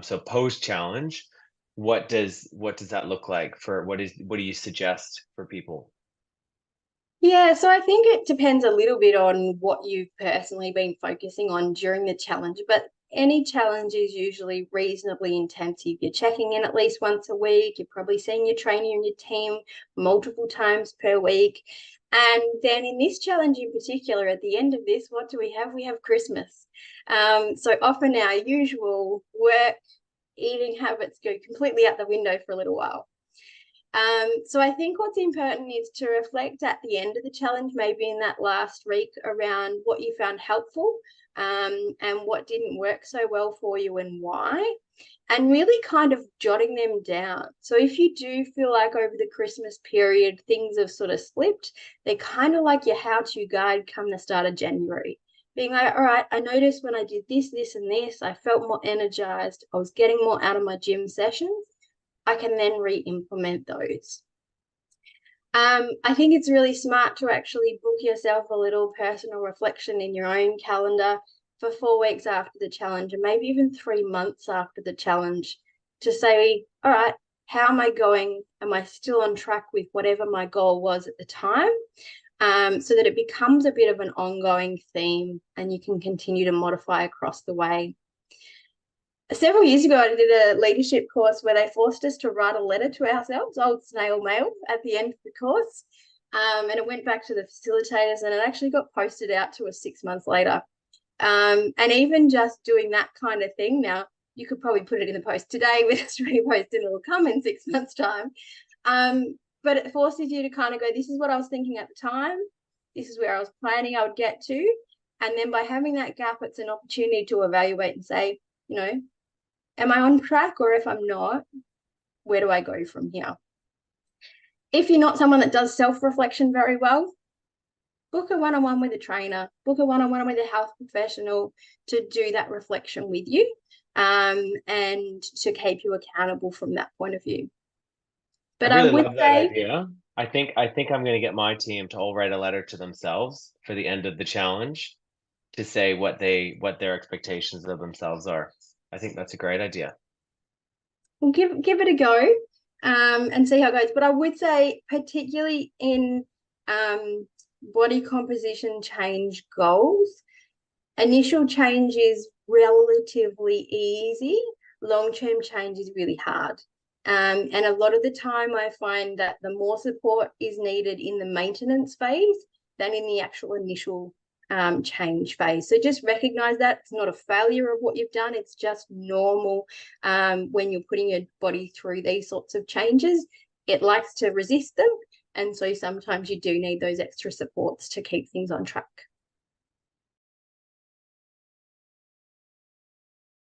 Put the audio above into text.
So post challenge, what does that look like for what do you suggest for people? Yeah, so I think it depends a little bit on what you've personally been focusing on during the challenge, but any challenge is usually reasonably intensive. You're checking in at least once a week, you're probably seeing your trainer and your team multiple times per week. And then in this challenge in particular, at the end of this, what do we have? We have Christmas. So often our usual work, eating habits go completely out the window for a little while. So I think what's important is to reflect at the end of the challenge, maybe in that last week, around what you found helpful, and what didn't work so well for you and why, and really kind of jotting them down. So if you do feel like over the Christmas period things have sort of slipped, they're kind of like your how-to guide come the start of January. Being like, all right, I noticed when I did this, this, and this, I felt more energized. I was getting more out of my gym sessions. I can then re-implement those. I think it's really smart to actually book yourself a little personal reflection in your own calendar for 4 weeks after the challenge, and maybe even 3 months after the challenge, to say, all right, how am I going? Am I still on track with whatever my goal was at the time? So that it becomes a bit of an ongoing theme and you can continue to modify across the way. Several years ago, I did a leadership course where they forced us to write a letter to ourselves, old snail mail, at the end of the course. And it went back to the facilitators and it actually got posted out to us 6 months later. And even just doing that kind of thing now, you could probably put it in the post today with Australia Post and it'll come in 6 months' time. But it forces you to kind of go, this is what I was thinking at the time. This is where I was planning I would get to. And then by having that gap, it's an opportunity to evaluate and say, am I on track? Or if I'm not, where do I go from here? If you're not someone that does self-reflection very well, book a one-on-one with a trainer, book a one-on-one with a health professional to do that reflection with you, and to keep you accountable from that point of view. I But I really would love that say, idea. I think I'm going to get my team to all write a letter to themselves for the end of the challenge to say what their expectations of themselves are. I think that's a great idea. well, give it a go, and see how it goes. But I would say, particularly in body composition change goals, initial change is relatively easy. Long-term change is really hard. And a lot of the time I find that the more support is needed in the maintenance phase than in the actual initial change phase. So just recognize that it's not a failure of what you've done. It's just normal when you're putting your body through these sorts of changes. It likes to resist them. And so sometimes you do need those extra supports to keep things on track.